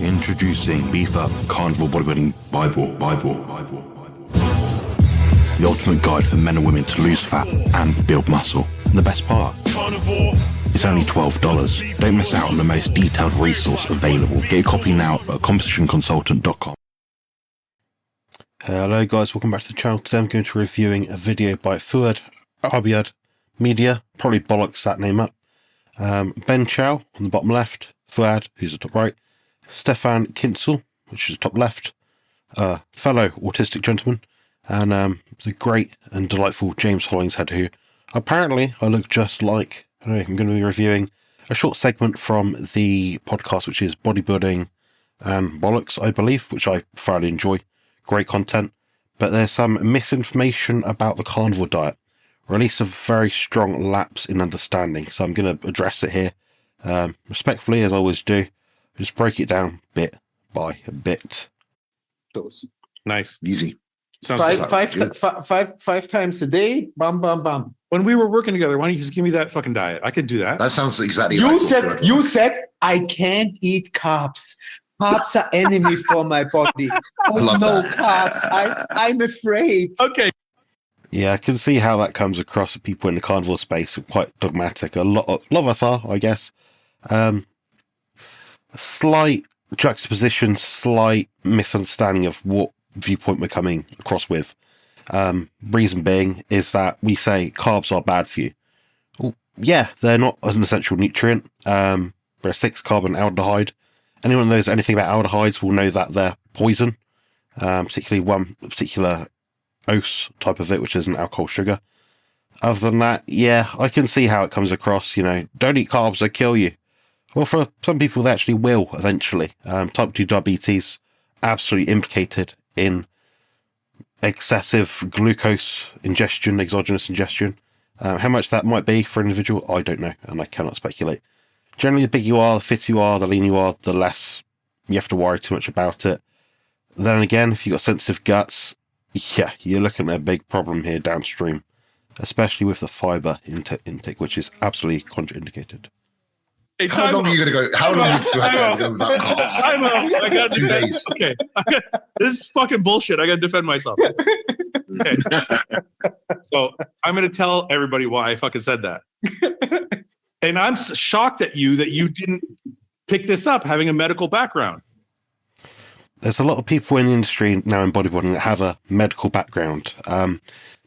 Introducing Beef Up Carnivore Bodybuilding Bible. The ultimate guide for men and women to lose fat and build muscle. And the best part, it's only $12. Don't miss out on the most detailed resource available. Get a copy now at compositionconsultant.com. Hello guys, welcome back to the channel. Today I'm going to be reviewing a video by Fouad Abiad Media, probably bollocks that name up. Ben Chow on the bottom left, Fouad, who's the top right, Stefan Kinsel, which is the top left, fellow autistic gentleman, and the great and delightful James Hollingshead, who apparently I look just like. Anyway, I'm going to be reviewing a short segment from the podcast, which is Bodybuilding and Bollocks, I believe, which I thoroughly enjoy. Great content, but there's some misinformation about the carnivore diet, or at least a very strong lapse in understanding. So I'm going to address it here, respectfully, as I always do. Just break it down bit by bit. Nice. Easy. Sounds Five times a day. Bam, bam, bam. When we were working together, why don't you just give me that fucking diet? I could do that. That sounds exactly You like said I can't eat carbs. Carbs are enemy for my body. Oh love no, that. carbs. I'm afraid. Okay. Yeah, I can see how that comes across with people in the carnivore space. Quite dogmatic. A lot of us are, I guess. Slight juxtaposition, slight misunderstanding of what viewpoint we're coming across with. Reason being is that we say carbs are bad for you. Well, yeah, they're not an essential nutrient. They're a 6-carbon aldehyde. Anyone who knows anything about aldehydes will know that they're poison, particularly one particular OS type of it, which is an alcohol sugar. Other than that, yeah, I can see how it comes across, don't eat carbs, they kill you. Well, for some people, they actually will eventually. Type 2 diabetes, absolutely implicated in excessive glucose ingestion, exogenous ingestion. How much that might be for an individual, I don't know, and I cannot speculate. Generally, the bigger you are, the fitter you are, the leaner you are, the less you have to worry too much about it. Then again, if you've got sensitive guts, yeah, you're looking at a big problem here downstream, especially with the fiber intake, which is absolutely contraindicated. Hey, How long are you going to go? How long would you have to go without carbs? I got 2 days. Okay. This is fucking bullshit. I got to defend myself. Okay. So I'm going to tell everybody why I fucking said that. And I'm shocked at you that you didn't pick this up, having a medical background. There's a lot of people in the industry now in bodybuilding that have a medical background.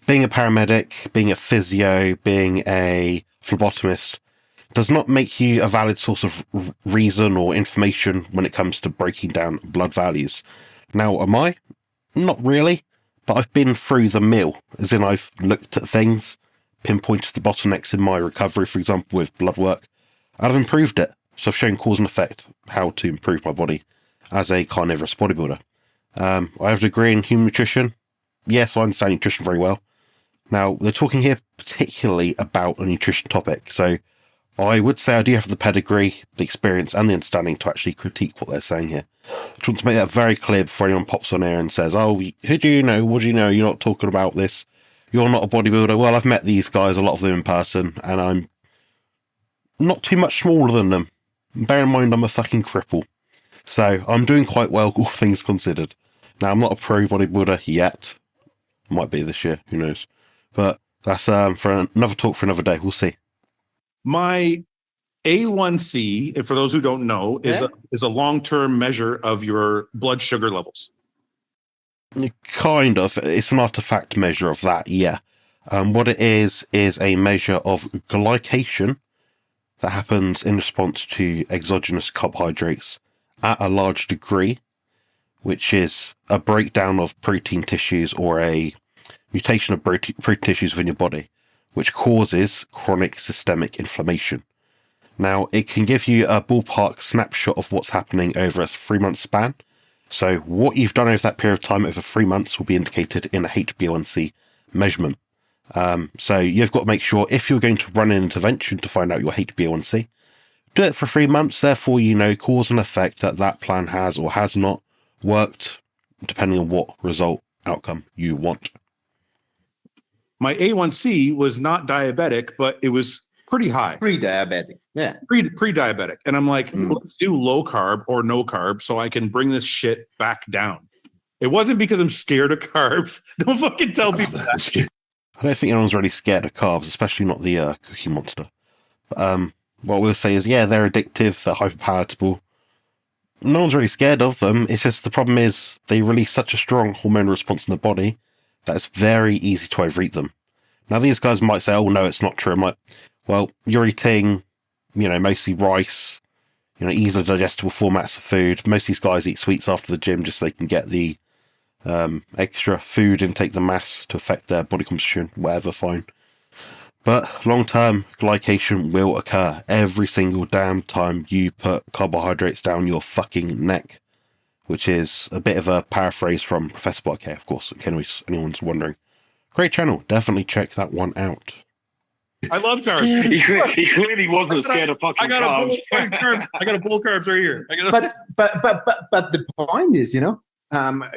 Being a paramedic, being a physio, being a phlebotomist does not make you a valid source of reason or information when it comes to breaking down blood values. Now, am I? Not really, but I've been through the mill, as in I've looked at things, pinpointed the bottlenecks in my recovery, for example, with blood work, and I've improved it. So I've shown cause and effect how to improve my body as a carnivorous bodybuilder. I have a degree in human nutrition. Yes, I understand nutrition very well. Now, they're talking here particularly about a nutrition topic, so I would say I do have the pedigree, the experience, and the understanding to actually critique what they're saying here. I just want to make that very clear before anyone pops on air and says, oh, who do you know? What do you know? You're not talking about this. You're not a bodybuilder. Well, I've met these guys, a lot of them in person, and I'm not too much smaller than them. Bear in mind, I'm a fucking cripple. So I'm doing quite well, all things considered. Now, I'm not a pro bodybuilder yet. Might be this year, who knows. But that's for another talk for another day. We'll see. My A1C, and for those who don't know, is a long-term measure of your blood sugar levels. Kind of. It's an artifact measure of that, yeah. What it is a measure of glycation that happens in response to exogenous carbohydrates at a large degree, which is a breakdown of protein tissues or a mutation of protein tissues within your body, which causes chronic systemic inflammation. Now, it can give you a ballpark snapshot of what's happening over a 3-month span. So what you've done over that period of time over 3 months will be indicated in a HbA1c measurement. So you've got to make sure if you're going to run an intervention to find out your HbA1c, do it for 3 months. Therefore, cause and effect that plan has or has not worked, depending on what result outcome you want. My A1C was not diabetic, but it was pretty high. Pre-diabetic. pre-diabetic. And I'm like, let's do low carb or no carb so I can bring this shit back down. It wasn't because I'm scared of carbs. Don't fucking tell people that. I don't think anyone's really scared of carbs, especially not the Cookie Monster. What we'll say is, yeah, they're addictive, they're hyperpalatable. No one's really scared of them. It's just the problem is they release such a strong hormonal response in the body that it's very easy to overeat them. Now, these guys might say, oh, no, it's not true. I'm like, well, you're eating, mostly rice, easily digestible formats of food. Most of these guys eat sweets after the gym just so they can get the extra food intake, the mass to affect their body composition, whatever, fine. But long-term glycation will occur every single damn time you put carbohydrates down your fucking neck, which is a bit of a paraphrase from Professor Block here, of course, in case anyone's wondering. Great channel. Definitely check that one out. I love carbs. He clearly wasn't scared of fucking carbs. I got a bowl of carbs right here. But the point is,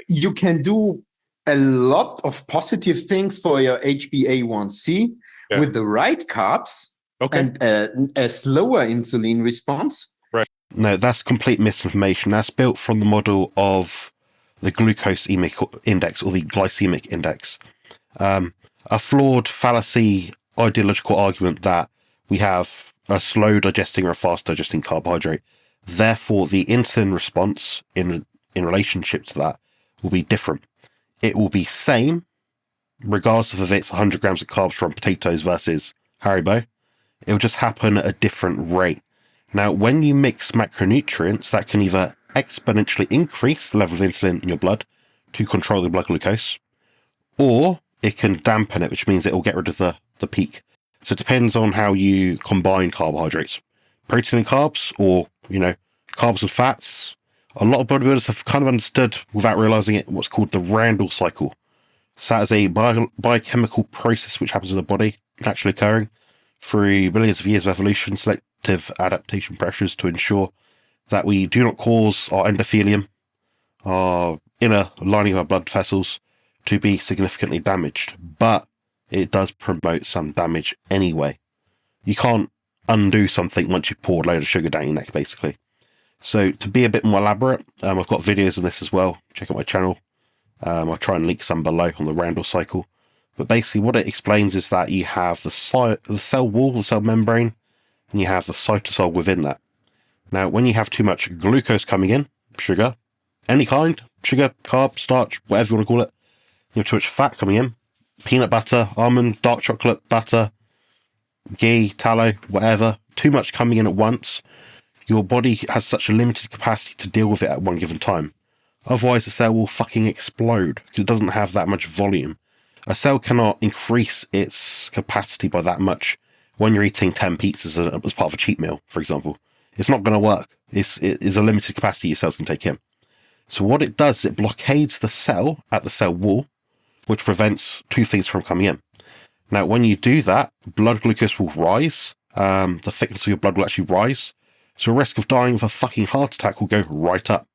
you can do a lot of positive things for your HbA1c with the right carbs and a slower insulin response. Right. No, that's complete misinformation. That's built from the model of the glucosemic index or the glycemic index. A flawed fallacy ideological argument that we have a slow digesting or a fast digesting carbohydrate. Therefore, the insulin response in relationship to that will be different. It will be same, regardless of if it's 100 grams of carbs from potatoes versus Haribo. It will just happen at a different rate. Now, when you mix macronutrients, that can either exponentially increase the level of insulin in your blood to control the blood glucose, or it can dampen it, which means it will get rid of the peak. So it depends on how you combine carbohydrates. Protein and carbs, or, carbs and fats. A lot of bodybuilders have kind of understood, without realizing it, what's called the Randle Cycle. So that is a biochemical process which happens in the body, naturally occurring through millions of years of evolution, selective adaptation pressures to ensure that we do not cause our endothelium, our inner lining of our blood vessels, to be significantly damaged. But it does promote some damage anyway. You can't undo something once you've poured a load of sugar down your neck, basically. So to be a bit more elaborate, I've got videos on this as well. Check out my channel. I'll try and link some below on the Randle Cycle. But basically what it explains is that you have the cell wall, the cell membrane, and you have the cytosol within that. Now, when you have too much glucose coming in, sugar, any kind, sugar, carb, starch, whatever you want to call it, you have too much fat coming in, peanut butter, almond, dark chocolate, butter, ghee, tallow, whatever, too much coming in at once, your body has such a limited capacity to deal with it at one given time. Otherwise, the cell will fucking explode because it doesn't have that much volume. A cell cannot increase its capacity by that much when you're eating 10 pizzas as part of a cheat meal, for example. It's not going to work. It is a limited capacity your cells can take in. So what it does is it blockades the cell at the cell wall, which prevents two things from coming in. Now, when you do that, blood glucose will rise. The thickness of your blood will actually rise. So the risk of dying of a fucking heart attack will go right up.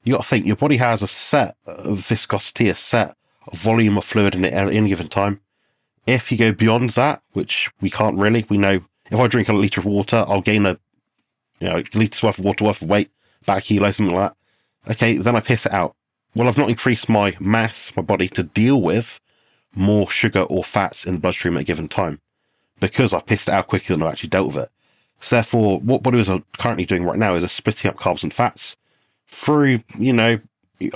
You got to think, your body has a set of viscosity, a set of volume of fluid in it at any given time. If you go beyond that, which we can't really, we know if I drink a litre of water, I'll gain a litres worth of water worth of weight, about a kilo, something like that. Okay, then I piss it out. Well, I've not increased my mass, my body, to deal with more sugar or fats in the bloodstream at a given time because I've pissed it out quicker than I've actually dealt with it. So therefore, what bodybuilders are currently doing right now is splitting up carbs and fats through,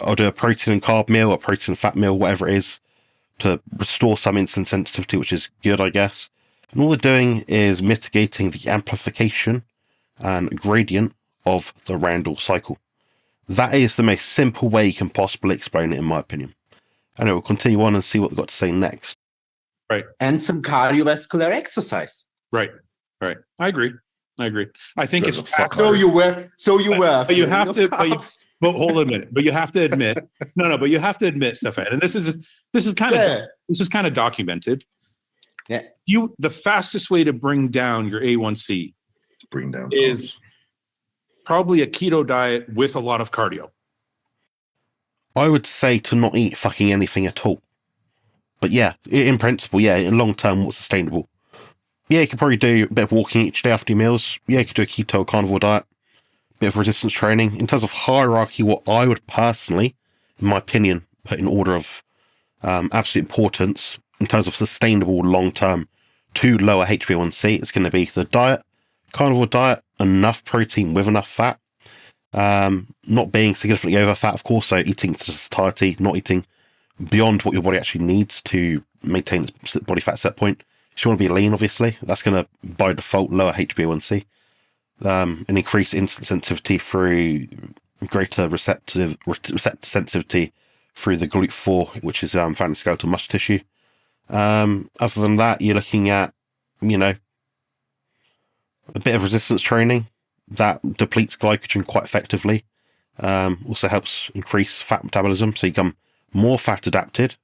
I'll do a protein and carb meal, a protein and fat meal, whatever it is, to restore some insulin sensitivity, which is good, I guess. And all they're doing is mitigating the amplification and gradient of the Randle cycle. That is the most simple way you can possibly explain it, in my opinion. And we'll continue on and see what they've got to say next. Right. And some cardiovascular exercise. Right. I agree. I think it's so you were. But you have to. But hold a minute. But you have to admit. No. But you have to admit, Stefan. And this is kind of documented. Yeah. The fastest way to bring down your A1C is probably a keto diet with a lot of cardio. I would say to not eat fucking anything at all. But yeah, in principle, yeah, in long term, what's sustainable? Yeah, you could probably do a bit of walking each day after your meals. Yeah, you could do a keto or carnivore diet, bit of resistance training. In terms of hierarchy, what I would personally, in my opinion, put in order of absolute importance in terms of sustainable long-term to lower HbA1c, it's going to be the diet, carnivore diet, enough protein with enough fat, not being significantly over fat, of course, so eating to satiety, not eating beyond what your body actually needs to maintain its body fat set point. If you want to be lean, obviously, that's going to, by default, lower HbA1c, and increase insulin sensitivity through greater receptor sensitivity through the GLUT4, which is found in skeletal muscle tissue. Other than that, you're looking at, a bit of resistance training that depletes glycogen quite effectively. Also helps increase fat metabolism, so you become more fat adapted.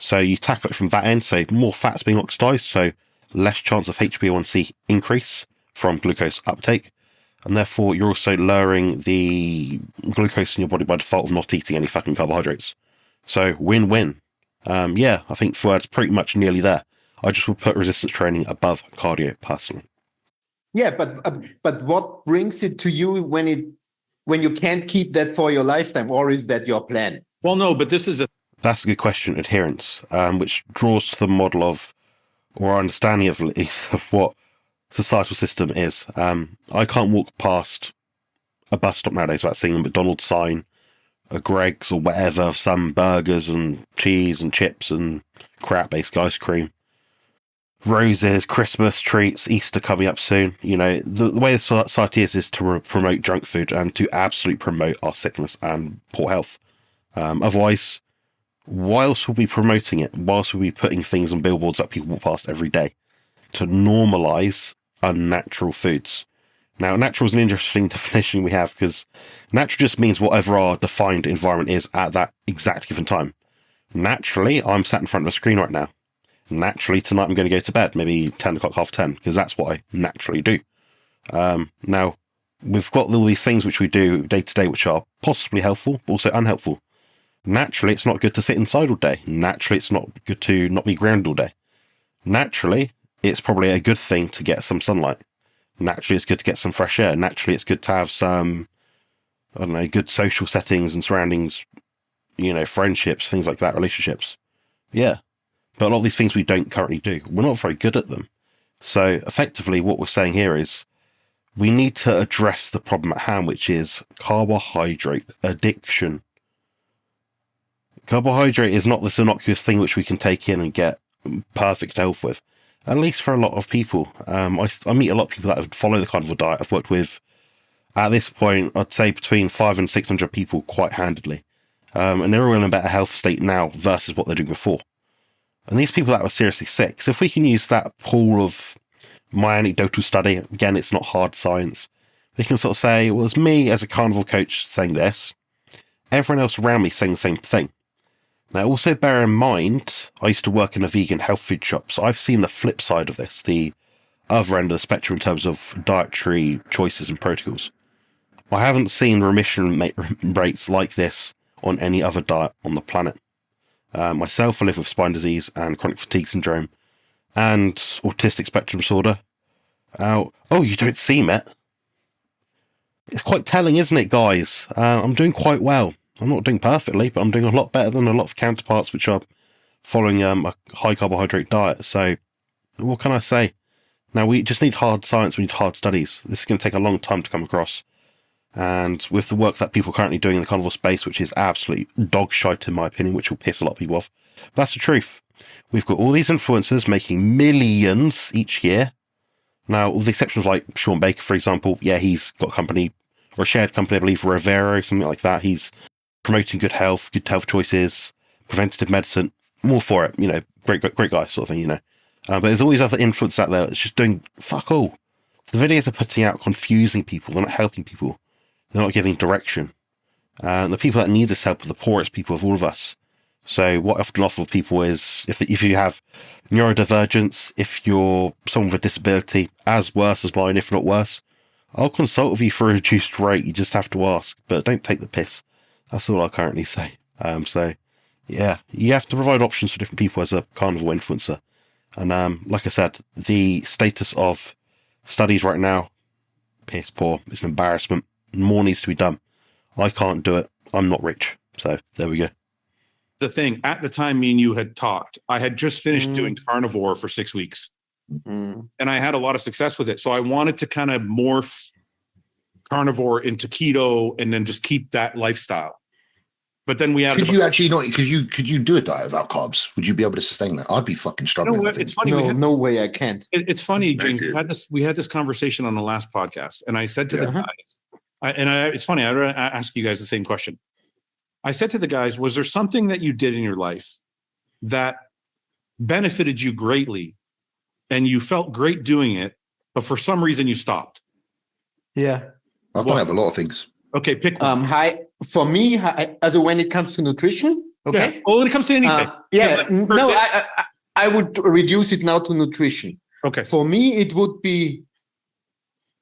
So you tackle it from that end, so more fat's being oxidized, so less chance of HbA1c increase from glucose uptake. And therefore, you're also lowering the glucose in your body by default of not eating any fucking carbohydrates. So win-win. I think Fouad's pretty much nearly there. I just would put resistance training above cardio personally. Yeah, but what brings it to you when you can't keep that for your lifetime, or is that your plan? Well, no, but That's a good question. Adherence, which draws to the model of, or our understanding of least, of what societal system is. I can't walk past a bus stop nowadays without seeing a McDonald's sign, a Greg's or whatever, some burgers and cheese and chips and crap-based ice cream, roses, Christmas treats, Easter coming up soon. The way the society is to promote junk food and to absolutely promote our sickness and poor health. Otherwise, why else would we be promoting it? Why else would we be putting things on billboards that people walk past every day to normalize unnatural foods? Now, natural is an interesting definition we have, because natural just means whatever our defined environment is at that exact given time. Naturally, I'm sat in front of a screen right now. Naturally, tonight I'm going to go to bed, maybe 10 o'clock, 10:30, because that's what I naturally do. Now, we've got all these things which we do day to day, which are possibly helpful, but also unhelpful. Naturally, it's not good to sit inside all day. Naturally, it's not good to not be grounded all day. Naturally, it's probably a good thing to get some sunlight. Naturally, it's good to get some fresh air. Naturally, it's good to have some, good social settings and surroundings, friendships, things like that, relationships. Yeah. But a lot of these things we don't currently do. We're not very good at them. So effectively, what we're saying here is we need to address the problem at hand, which is carbohydrate addiction. Carbohydrate is not this innocuous thing which we can take in and get perfect health with. At least for a lot of people. I meet a lot of people that follow the carnivore diet. I've worked with, at this point, I'd say between 500 and 600 people quite handedly. And they're all in a better health state now versus what they're doing before. And these people that were seriously sick. So if we can use that pool of my anecdotal study, again, it's not hard science. We can sort of say, well, it's me as a carnivore coach saying this. Everyone else around me saying the same thing. Now, also bear in mind, I used to work in a vegan health food shop, so I've seen the flip side of this, the other end of the spectrum in terms of dietary choices and protocols. I haven't seen remission rates like this on any other diet on the planet. Myself, I live with spine disease and chronic fatigue syndrome and autistic spectrum disorder. Oh, you don't seem it. It's quite telling, isn't it, guys? I'm doing quite well. I'm not doing perfectly, but I'm doing a lot better than a lot of counterparts which are following a high carbohydrate diet. So what can I say? Now, we just need hard science. We need hard studies. This is going to take a long time to come across. And with the work that people are currently doing in the carnivore space, which is absolutely dog shite in my opinion, which will piss a lot of people off. But that's the truth. We've got all these influencers making millions each year. Now, with the exception of like Sean Baker, for example, yeah, he's got a company, or a shared company, I believe, Rivero, something like that. He's promoting good health choices, preventative medicine, more for it, great guy sort of thing, but there's always other influencers out there that's just doing fuck all. The videos are putting out confusing people. They're not helping people. They're not giving direction. The people that need this help are the poorest people of all of us. So what I often offer people is, if you have neurodivergence, if you're someone with a disability as worse as mine, if not worse, I'll consult with you for a reduced rate. You just have to ask, but don't take the piss. That's all I currently say. So, yeah, you have to provide options for different people as a carnivore influencer. And like I said, the status of studies right now, piss poor. It's an embarrassment. More needs to be done. I can't do it. I'm not rich. So there we go. The thing, at the time me and you had talked, I had just finished doing carnivore for 6 weeks. And I had a lot of success with it. So I wanted to kind of morph carnivore into keto and then just keep that lifestyle. But then we had. Could you actually not? Could you do a diet without carbs? Would you be able to sustain that? I'd be fucking struggling. It's funny. No way I can't. It's funny, James. We had this conversation on the last podcast, and I said to the guys, it's funny. I ask you guys the same question. I said to the guys, was there something that you did in your life that benefited you greatly, and you felt great doing it, but for some reason you stopped? Yeah, I've done it with a lot of things. Okay, pick one. For me, as when it comes to nutrition. Okay. Yeah. Well, when it comes to anything. I would reduce it now to nutrition. Okay. For me, it would be,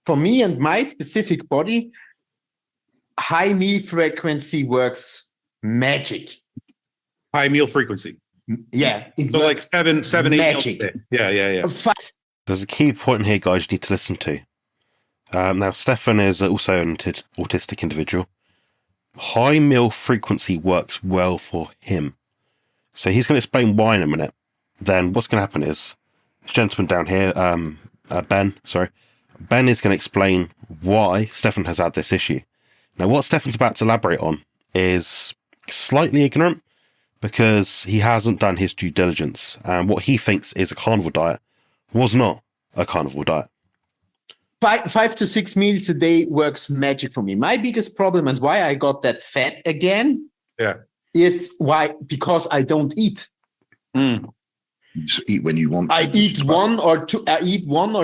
for me and my specific body, high meal frequency works magic. High meal frequency. Yeah. So like seven, 8 magic. meals a day. Yeah. There's a key point here, guys, you need to listen to. Now, Stefan is also an autistic individual. High meal frequency works well for him. So he's going to explain why in a minute. Then what's going to happen is, this gentleman down here, Ben is going to explain why Stefan has had this issue. Now, what Stefan's about to elaborate on is slightly ignorant because he hasn't done his due diligence. And what he thinks is a carnivore diet was not a carnivore diet. 5 to 6 meals a day works magic for me. My biggest problem and why I got that fat again is because I don't eat. You just eat when you want. I eat one or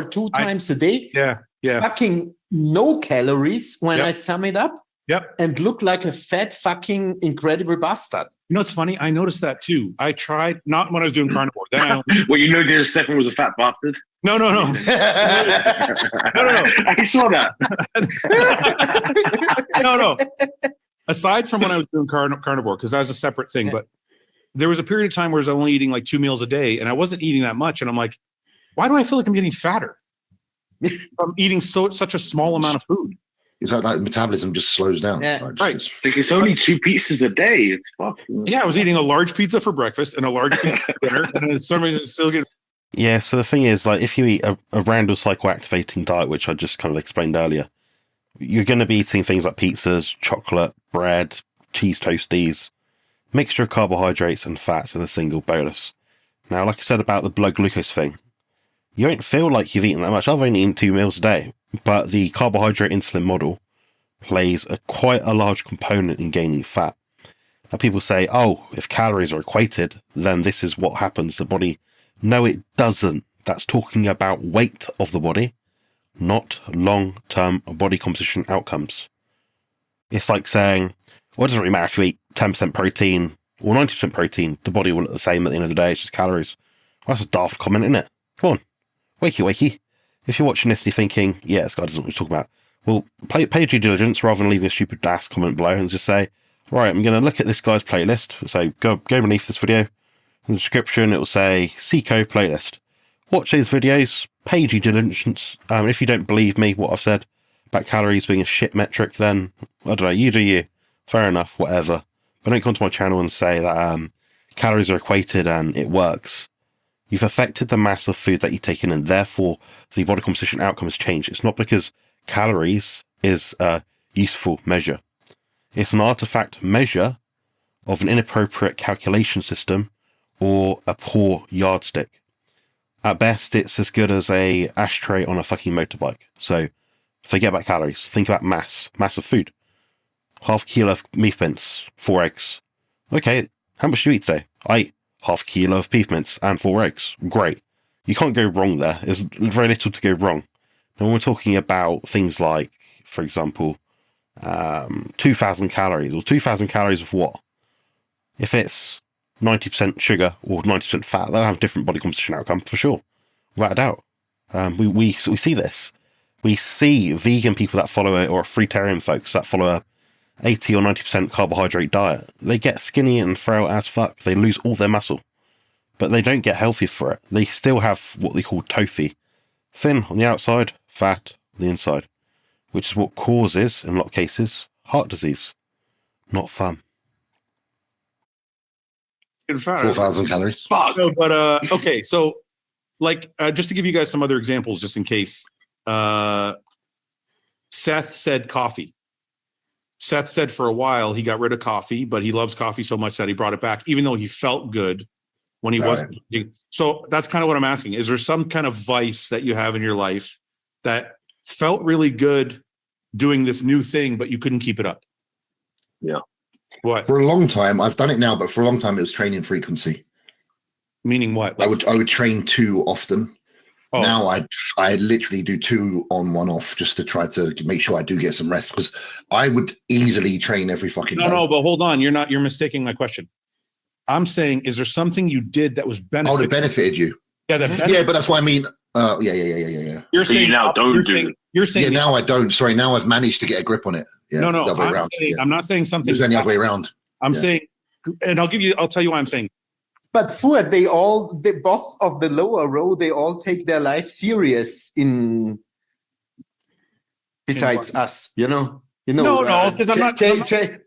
two times a day. Yeah. Fucking no calories when I sum it up. Yep. And look like a fat fucking incredible bastard. You know what's funny? I noticed that too. I tried, not when I was doing carnivore. Then well, you know, Stefan was a fat bastard. No. No. I saw that. No. Aside from when I was doing carnivore, because that was a separate thing, but there was a period of time where I was only eating like 2 meals a day, and I wasn't eating that much. And I'm like, why do I feel like I'm getting fatter? I'm eating such a small amount of food. It's like metabolism just slows down. Yeah. Right. Like it's only 2 pizzas a day. It's fucking. Yeah, I was eating a large pizza for breakfast and a large pizza for dinner, and for some reason still getting. Yeah, so the thing is, like, if you eat a Randle Cycle activating diet, which I just kind of explained earlier, you're going to be eating things like pizzas, chocolate, bread, cheese toasties, mixture of carbohydrates and fats in a single bolus. Now, like I said about the blood glucose thing, you don't feel like you've eaten that much. I've only eaten 2 meals a day, but the carbohydrate insulin model plays quite a large component in gaining fat. Now, people say, oh, if calories are equated, then this is what happens to the body. No, it doesn't. That's talking about weight of the body, not long-term body composition outcomes. It's like saying, well, it doesn't really matter if you eat 10% protein or 90% protein, the body will look the same at the end of the day. It's just calories. Well, that's a daft comment, isn't it? Come on, wakey. If you're watching this, you're thinking, yeah, this guy doesn't know what he's talking about. Well, pay due diligence rather than leaving a stupid ass comment below and just say, right, I'm going to look at this guy's playlist. So go beneath this video. In the description, it will say Seco playlist. Watch these videos, pay due diligence. If you don't believe me, what I've said about calories being a shit metric, then I don't know, you do you. Fair enough, whatever. But don't come to my channel and say that calories are equated and it works. You've affected the mass of food that you take in, and therefore the body composition outcome has changed. It's not because calories is a useful measure. It's an artifact measure of an inappropriate calculation system or a poor yardstick. At best, it's as good as a ashtray on a fucking motorbike. So forget about calories. Think about mass of food. 1/2 kilo of beef mince, 4 eggs. Okay, how much do you eat today? I eat 1/2 kilo of beef mince and 4 eggs. Great. You can't go wrong there. There's very little to go wrong. And when we're talking about things like, for example, 2,000 calories, or 2,000 calories of what? If it's 90% sugar or 90% fat, they'll have different body composition outcome for sure, without a doubt. We see this. We see vegan people that follow it, or fruitarian folks that follow a 80 or 90% carbohydrate diet. They get skinny and frail as fuck. They lose all their muscle. but they don't get healthier for it. They still have what they call TOFI, thin on the outside, fat on the inside, which is what causes, in a lot of cases, heart disease. Not fun. 4,000 calories. Fuck. No, but okay, so like just to give you guys some other examples, just in case. Seth said coffee. Seth said for a while he got rid of coffee, but he loves coffee so much that he brought it back, even though he felt good when he wasn't. So that's kind of what I'm asking. Is there some kind of vice that you have in your life that felt really good doing this new thing, but you couldn't keep it up? Yeah. What? For a long time, I've done it now, but for a long time it was training frequency. Meaning what? I would train too often. Oh. Now I literally do 2 on, 1 off, just to try to make sure I do get some rest, because I would easily train every fucking day. No, but hold on. You're mistaking my question. I'm saying, is there something you did that was beneficial? Oh, that benefited you. Yeah, Yeah, but that's what I mean. Yeah. You're So saying you now don't do it. You're saying Yeah, now I don't. Sorry, now I've managed to get a grip on it. Yeah, no. the other way I'm, around. saying, Yeah. I'm not saying something. There's any other way around. I'm Yeah. saying, and I'll tell you why I'm saying. But Fouad, they both of the lower row, they all take their life serious besides us, you know. No, because I'm not.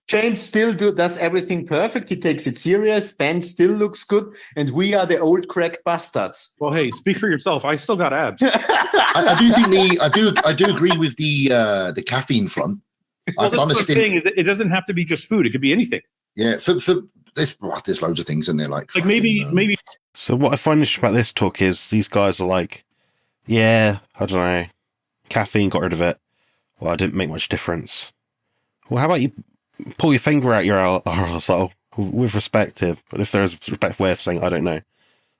James still does everything perfect. He takes it serious. Ben still looks good, and we are the old crack bastards. Well, hey, speak for yourself. I still got abs. I do think I do agree with the caffeine front. Well, that's what I'm saying. It doesn't have to be just food. It could be anything. Yeah, for there's loads of things in there, like maybe. So what I find interesting about this talk is these guys are like, yeah, I don't know, caffeine, got rid of it. Well, it didn't make much difference. Well, how about you pull your finger out your arsehole with respect here, but if there's a respectful way of saying I don't know,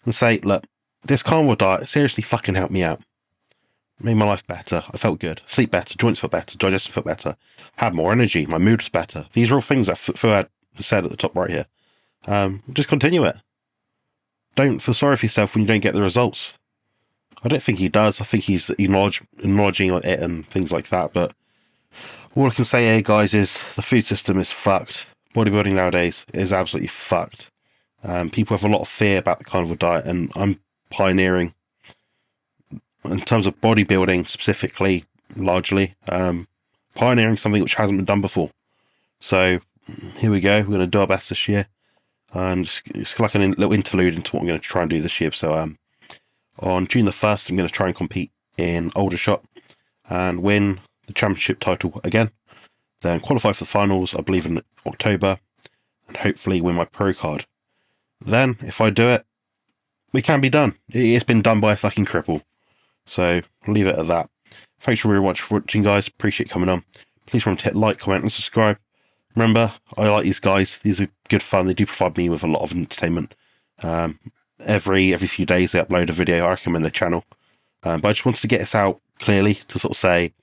and say, look, this carnivore diet seriously fucking helped me out. Made my life better. I felt good. Sleep better. Joints felt better. Digestion felt better. Had more energy. My mood was better. These are all things that Fouad said at the top right here. Just continue it. Don't feel sorry for yourself when you don't get the results. I don't think he does. I think he's acknowledging it and things like that. But all I can say here, guys, is the food system is fucked. Bodybuilding nowadays is absolutely fucked. People have a lot of fear about the carnivore diet, and I'm pioneering in terms of bodybuilding specifically, largely, pioneering something which hasn't been done before. So here we go. We're going to do our best this year. And it's like a little interlude into what I'm going to try and do this year. So on June the 1st, I'm going to try and compete in Aldershot and win the championship title again. Then qualify for the finals, I believe, in October, and hopefully win my pro card. Then, if I do it, it can be done. It's been done by a fucking cripple. So I'll leave it at that. Thanks for watching, guys. Appreciate coming on. Please remember to hit like, comment, and subscribe. Remember, I like these guys. These are good fun. They do provide me with a lot of entertainment. Every few days they upload a video. I recommend their channel. But I just wanted to get this out clearly to sort of say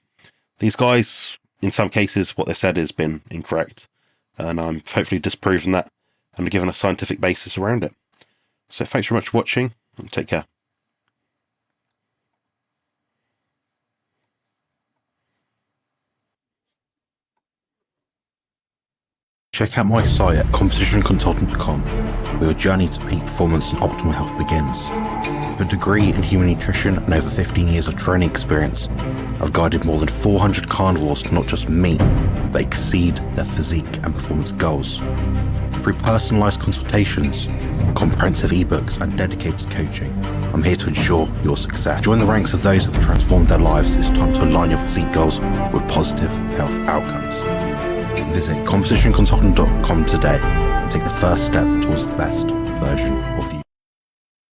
these guys, in some cases, what they've said has been incorrect. And I'm hopefully disproving that and given a scientific basis around it. So thanks very much for watching and take care. Check out my site at competitionconsultant.com, where your journey to peak performance and optimal health begins. With a degree in human nutrition and over 15 years of training experience, I've guided more than 400 carnivores to not just meet, but exceed their physique and performance goals. Through personalised consultations, comprehensive ebooks and dedicated coaching, I'm here to ensure your success. Join the ranks of those who have transformed their lives. It's time to align your physique goals with positive health outcomes. Visit competitionconsultant.com today and take the first step towards the best version of you.